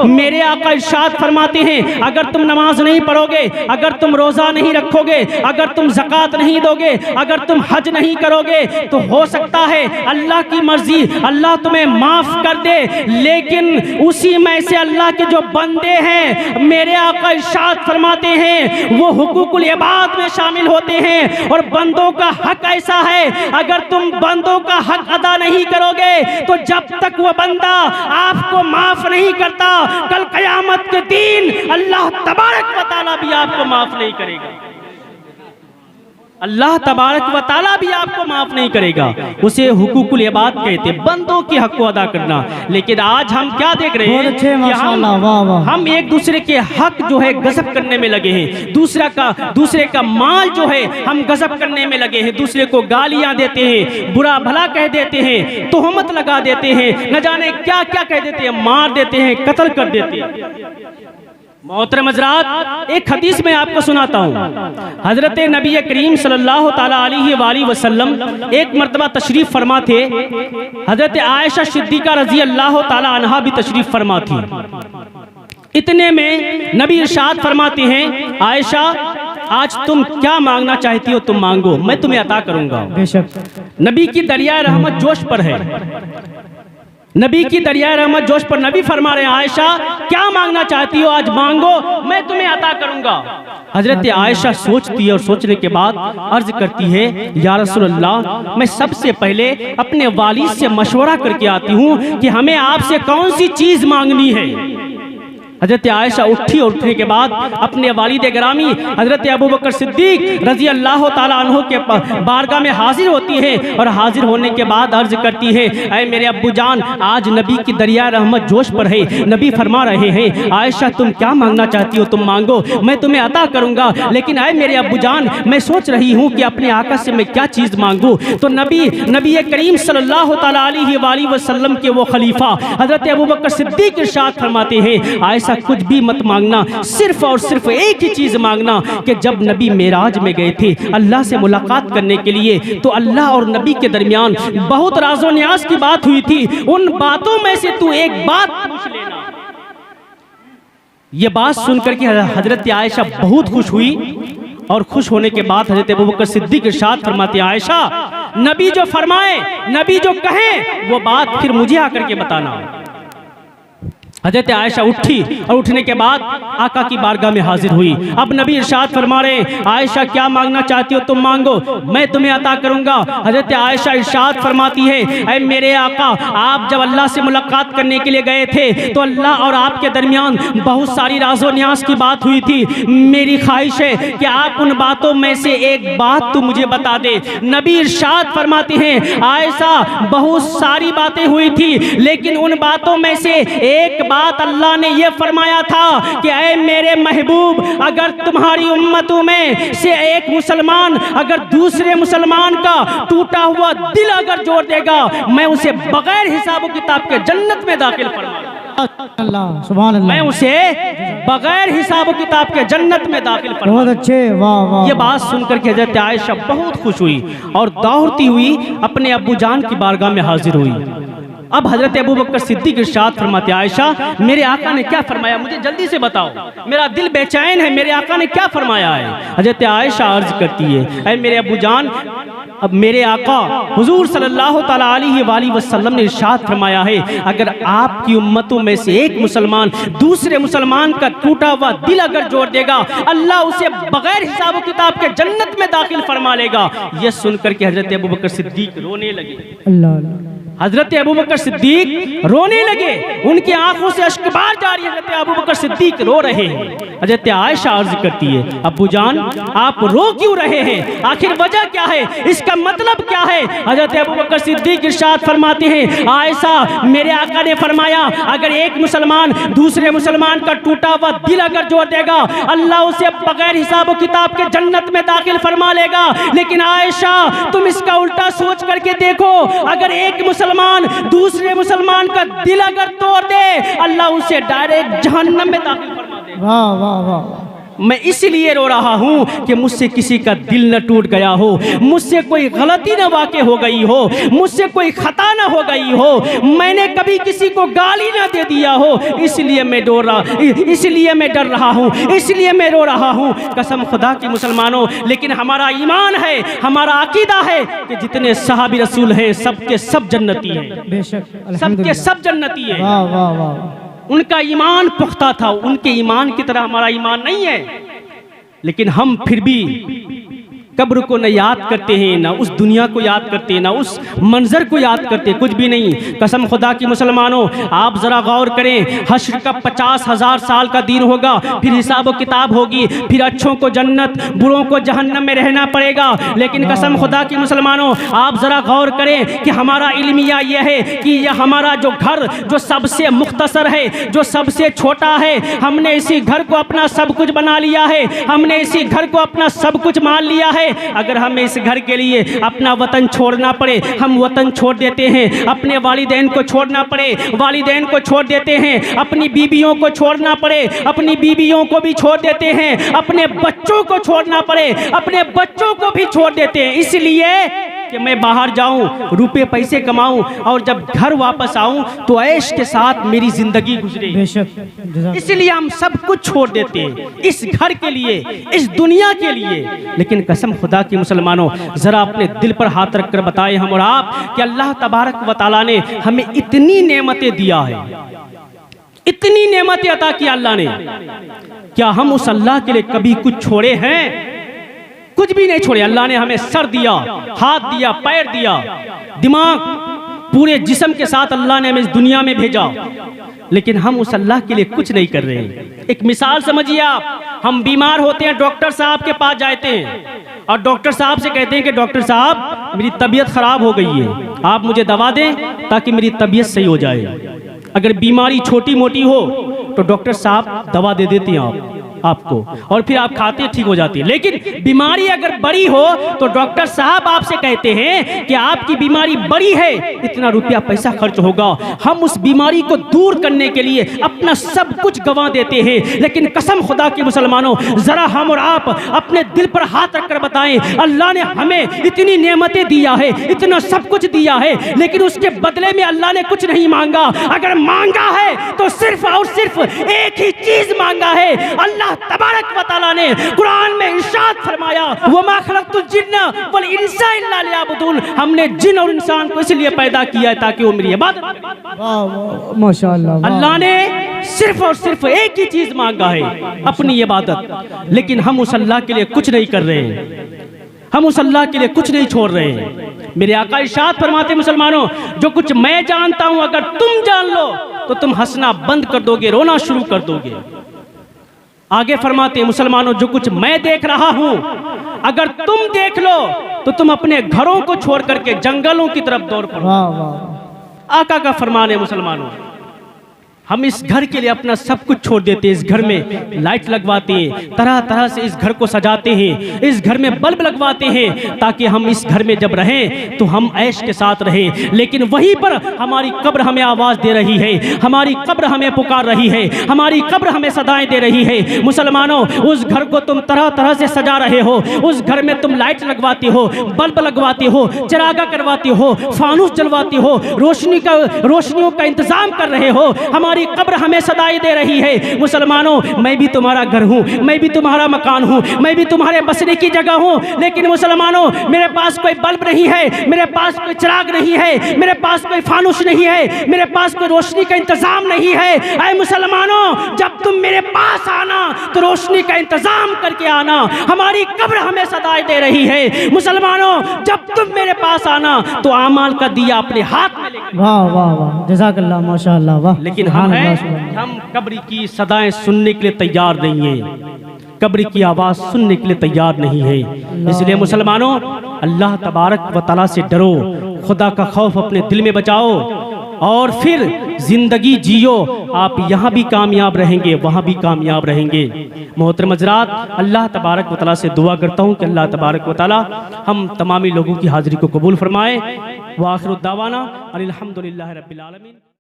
मेरे आका इरशाद फरमाते हैं, अगर तुम नमाज नहीं पढ़ोगे, अगर तुम रोज़ा नहीं रखोगे, अगर तुम ज़कात नहीं दोगे, अगर तुम हज नहीं करोगे, तो हो सकता है अल्लाह की मर्जी अल्लाह तुम्हें माफ़ कर दे, लेकिन उसी में से अल्लाह के जो बंदे हैं, मेरे आका इरशाद फरमाते हैं, वो हुकूकुल इबाद में शामिल होते हैं। और बंदों का हक ऐसा है, अगर तुम बंदों का हक अदा नहीं करोगे तो जब तक वो बंदा आपको माफ नहीं करता, कल क़यामत के दिन अल्लाह तबारक व तआला भी आपको माफ नहीं करेगा। अल्लाह तबारक व तआला भी आपको माफ नहीं करेगा। उसे हुकूकुल इबाद कहते, बंदों के हक को अदा करना। लेकिन आज हम क्या देख रहे हैं कि हम एक दूसरे के हक जो है गजब करने में लगे हैं, दूसरे का माल जो है हम गजब करने में लगे हैं, दूसरे को गालियां देते हैं, बुरा भला कह देते हैं, तोहमत लगा देते हैं, न जाने क्या क्या कह देते हैं, मार देते हैं, कत्ल कर देते हैं। मोहतरम हज़रात, एक हदीस में आपको सुनाता हूँ। हजरत नबी करीम सल्लल्लाहु ताला अलैहि वसल्लम एक मर्तबा तशरीफ फरमा थे। हजरत आयशा सिद्दीक़ा रज़ी अल्लाह ताला अन्हा भी तशरीफ फरमा थी। इतने में नबी इरशाद फरमाते हैं, आयशा आज तुम क्या मांगना चाहती हो तुम मांगो, मैं तुम्हें अता करूंगा। बेशक नबी की दरिया रहमत जोश पर है, नबी की दरिया रहमत जोश पर। नबी फरमा रहे हैं, आयशा क्या मांगना चाहती हो आज मांगो, मैं तुम्हें अता करूंगा। हजरत आयशा सोचती है और सोचने के बाद अर्ज करती है, या रसूलल्लाह, मैं सबसे पहले अपने वालिद से मशवरा करके आती हूँ कि हमें आपसे कौन सी चीज मांगनी है। हजरत आयशा उठी और उठने के बाद अपने वालिद गिरामी हजरत अबू बकर सिद्दीक रजी अल्लाह ताला अन्हु के बारगाह में हाजिर होती है और हाजिर होने के बाद अर्ज करती है, ऐ मेरे अब्बू जान, आज नबी की दरिया रहमत जोश पर है। नबी फरमा रहे हैं, आयशा तुम क्या मांगना चाहती हो तुम मांगो, मैं तुम्हें अता करूंगा। लेकिन ऐ मेरे अब्बू जान, मैं सोच रही हूँ कि अपने आका से मैं क्या चीज़ मांगू। तो नबी करीम सल्लल्लाहु ताला अलैहि वसल्लम के वो खलीफा हजरत अबू बकर सिद्दीक इरशाद फरमाते हैं, आयशा कुछ भी मत मांगना, सिर्फ और सिर्फ एक ही चीज मांगना कि जब नबी मेराज में गए थे अल्लाह से मुलाकात करने के लिए, तो अल्लाह और नबी के दरमियान बहुत राज़ो न्याज की बात हुई थी, उन बातों में से तू एक बात पूछ लेना। ये बात सुनकर के हजरत आयशा बहुत खुश हुई और खुश होने के बाद हजरत अबू बकर सिद्दीक इरशाद फरमाते हैं, आयशा नबी जो फरमाए, नबी जो कहें वो बात फिर मुझे आकर के बताना। हजरत आयशा उठी और उठने के बाद आका की बारगाह में हाजिर हुई। अब नबी इरशाद फरमा रहे, आयशा क्या मांगना चाहती हो तुम मांगो, मैं तुम्हें अता करूंगा। हजरत आयशा इरशाद फरमाती है, ऐ मेरे आका, आप जब अल्लाह से मुलाकात करने के लिए गए थे तो अल्लाह और आपके दरमियान बहुत सारी राज़ो न्याज की बात हुई थी। मेरी ख्वाहिश है कि आप उन बातों में से एक बात तो मुझे बता दे। नबी इरशाद फरमाते हैं, आयशा बहुत सारी बातें हुई थी, लेकिन उन बातों में से एक बात अल्लाह ने यह फरमाया था कि ऐ मेरे महबूब, अगर तुम्हारी उम्मतों में से एक मुसलमान अगर दूसरे मुसलमान का टूटा हुआ दिल अगर जोड़ देगा, मैं उसे बगैर हिसाब किताब के जन्नत में दाखिल फरमाऊंगा। सुभान अल्लाह, मैं उसे बगैर हिसाब किताब के जन्नत में दाखिल फरमाऊंगा। बहुत अच्छे, वाह वाह। ये बात सुनकर के हजरत आयशा बहुत खुश हुई और दौड़ती हुई अपने अब्बू जान की बारगाह में हाजिर हुई। अब हजरत अबू बकर सिद्दीक इरशाद फरमाते, आयशा मेरे आका ने क्या फरमाया, मुझे जल्दी से बताओ, मेरा दिल बेचैन है, मेरे आका ने क्या फरमाया है। हजरत आयशा अर्ज करती है, ऐ मेरे अबू जान, अब मेरे आका हुजूर सल्लल्लाहु ताला अलैहि वसल्लम ने इरशाद फरमाया है, अगर आपकी उम्मतों में से एक मुसलमान दूसरे मुसलमान का टूटा हुआ दिल अगर जोड़ देगा, अल्लाह उसे बगैर हिसाब किताब के जन्नत में दाखिल फरमा लेगा। यह सुनकर के हजरत अबू बकर सिद्दीक रोने लगे। अल्लाह, हजरत अबू बकर सिद्दीक रोने लगे, उनकी आंखों से अश्कबार जारी। हजरत अबू बकर सिद्दीक रो रहे हैं। हजरत आयशा अर्ज करती है, अब्बू जान आप रो क्यों रहे हैं, आखिर वजह क्या है, इसका मतलब क्या है। हजरत अबू बकर सिद्दीक इरशाद फरमाते हैं, आयशा मेरे आका ने फरमाया, अगर एक मुसलमान दूसरे मुसलमान का टूटा हुआ दिल अगर जोड़ देगा, अल्लाह उसे बगैर हिसाब किताब के जन्नत में दाखिल फरमा लेगा। लेकिन आयशा तुम इसका उल्टा सोच करके देखो, अगर एक मुसलमान दूसरे मुसलमान का दिल अगर तोड़ दे, अल्लाह उसे डायरेक्ट जहन्नम में दाखिल फरमा देगा। वाह वाह वाह। मैं इसलिए रो रहा हूँ कि मुझसे किसी का दिल न टूट गया हो, मुझसे कोई गलती न वाक़ हो गई हो, मुझसे कोई खता न हो गई हो, मैंने कभी किसी को गाली न दे दिया हो, इसलिए मैं इसलिए मैं डर रहा हूँ, इसलिए मैं रो रहा हूँ। कसम खुदा की मुसलमानों, लेकिन हमारा ईमान है, हमारा अकीदा है कि जितने सहाबी रसूल हैं सबके सब जन्नती हैं, बेशक सबके सब जन्नती हैं। वाह वाह वाह। उनका ईमान पुख्ता था, उनके ईमान की तरह हमारा ईमान नहीं है, लेकिन हम फिर भी कब्र को न याद करते हैं, ना उस दुनिया को याद करते हैं, ना उस मंजर को याद करते, कुछ भी नहीं। कसम खुदा की मुसलमानों, आप ज़रा गौर करें, हश्र का 50,000 साल का दिन होगा, फिर हिसाब व किताब होगी, फिर अच्छों को जन्नत, बुरों को जहन्नम में रहना पड़ेगा। लेकिन कसम खुदा की मुसलमानों, आप ज़रा गौर करें कि हमारा इल्मिया यह है कि यह हमारा जो घर जो सबसे मुख्तसर है, जो सबसे छोटा है, हमने इसी घर को अपना सब कुछ बना लिया है, हमने इसी घर को अपना सब कुछ मान लिया है। अगर हमें इस घर के लिए अपना वतन छोड़ना पड़े, हम वतन छोड़ देते हैं, अपने वालिदैन को छोड़ना पड़े, वालिदैन को छोड़ देते हैं, अपनी बीबियों को छोड़ना पड़े, अपनी बीबियों को भी छोड़ देते हैं, अपने बच्चों को छोड़ना पड़े, अपने बच्चों को भी छोड़ देते हैं, इसलिए कि मैं बाहर जाऊं, रुपए पैसे कमाऊं और जब घर वापस आऊं तो ऐश के साथ मेरी जिंदगी गुजरे। इसलिए हम सब कुछ छोड़ देते हैं इस घर के लिए, इस दुनिया के लिए। लेकिन कसम खुदा की मुसलमानों, जरा अपने दिल पर हाथ रखकर बताएं हम और आप कि अल्लाह तबारक व तआला ने हमें इतनी नेमतें दिया है, इतनी नेमतें अता की अल्लाह ने, क्या हम उस अल्लाह के लिए कभी कुछ छोड़े हैं? कुछ भी नहीं छोड़े। अल्लाह ने हमें सर दिया, हाथ दिया, पैर दिया, दिमाग, पूरे जिस्म के साथ अल्लाह ने हमें इस दुनिया में भेजा, लेकिन हम उस अल्लाह के लिए कुछ नहीं कर रहे हैं। एक मिसाल समझिए आप, हम बीमार होते हैं, डॉक्टर साहब के पास जाते हैं और डॉक्टर साहब से कहते हैं कि डॉक्टर साहब मेरी तबीयत खराब हो गई है, आप मुझे दवा दें ताकि मेरी तबीयत सही हो जाए। अगर बीमारी छोटी मोटी हो तो डॉक्टर साहब दवा दे देते हैं आपको और फिर आप खाते ठीक हो जाती है। लेकिन बीमारी अगर बड़ी हो तो डॉक्टर साहब आपसे कहते हैं कि आपकी बीमारी बड़ी है, इतना रुपया पैसा खर्च होगा, हम उस बीमारी को दूर करने के लिए अपना सब कुछ गंवा देते हैं। लेकिन कसम खुदा के मुसलमानों, जरा हम और आप अपने दिल पर हाथ रखकर बताएं, अल्लाह ने हमें इतनी नेमतें दिया है, इतना सब कुछ दिया है, लेकिन उसके बदले में अल्लाह ने कुछ नहीं मांगा। अगर मांगा है तो सिर्फ और सिर्फ एक ही चीज मांगा है। अल्लाह तबारक व तआला ने कुरान में इरशाद फरमाया, वमा खलक़तुल जिन्ना वल इंसा इल्ला लियअबुदून, हमने जिन और इंसान को इसलिए पैदा किया है ताकि वो मेरी इबादत करें। माशाअल्लाह, अल्लाह ने सिर्फ और सिर्फ एक ही चीज मांगा है, अपनी इबादत। लेकिन हम उस अल्लाह के लिए कुछ नहीं कर रहे हैं, हम उस अल्लाह के लिए कुछ नहीं छोड़ रहे हैं। मेरे आका इरशाद फरमाते मुसलमानों, जो कुछ मैं जानता हूं अगर तुम जान लो तो तुम हंसना बंद कर दोगे, रोना शुरू कर दोगे। आगे फरमाते मुसलमानों, जो कुछ मैं देख रहा हूं अगर तुम देख लो तो तुम अपने घरों को छोड़ करके जंगलों की तरफ दौड़ पड़ो। आका का फरमान है मुसलमानों, हम इस घर के लिए अपना सब कुछ छोड़ देते हैं, इस घर में लाइट लगवाते हैं, तरह तरह से इस घर को सजाते हैं, इस घर में बल्ब लगवाते हैं ताकि हम इस घर में जब रहें तो हम ऐश के साथ रहें। लेकिन वहीं पर हमारी कब्र हमें आवाज़ दे रही है, हमारी कब्र हमें पुकार रही है, हमारी कब्र हमें सदाएं दे रही है। मुसलमानों, उस घर को तुम तरह तरह से सजा रहे हो, उस घर में तुम लाइट लगवाते हो, बल्ब लगवाते हो, चिरागा करवाते हो, फानूस जलवाते हो, रोशनियों का इंतजाम कर रहे हो, हमारी कब्र हमें सदाई दे रही है। मुसलमानों, मैं भी तुम्हारा घर हूँ, मैं भी तुम्हारा मकान हूँ, मैं भी तुम्हारे बसने की जगह हूँ। लेकिन मुसलमानों, मेरे पास कोई बल्ब नहीं है, मेरे पास कोई चिराग नहीं है, मेरे पास कोई फानुस नहीं है, मेरे पास कोई रोशनी का इंतजाम नहीं है। ऐ मुसलमानों, जब तुम मेरे पास आना तो रोशनी का इंतजाम करके आना, हमारी कब्र हमें सदाई दे रही है। मुसलमानों, जब तुम मेरे पास आना तो आमाल का दिया अपने हाथ में लेकर। वाह वाह वाह, जज़ाकल्लाह, माशाअल्लाह, वाह। लेकिन हम कब्र की सदाएं सुनने के लिए तैयार नहीं हैं, कब्र की आवाज़ सुनने के लिए तैयार नहीं है। इसलिए मुसलमानों, अल्लाह तबारक व तआला से डरो, खुदा का खौफ अपने दिल में बचाओ और फिर जिंदगी जियो। आप यहाँ भी कामयाब रहेंगे, वहाँ भी कामयाब रहेंगे। मोहतरम हज़रात, अल्लाह तबारक व तआला से दुआ करता हूँ कि अल्लाह तबारक व तआला हम तमामी लोगों की हाज़िरी को कबूल फरमाए। व आखिर दावाना अनिल हम्दुलिल्लाहि रब्बिल आलमीन।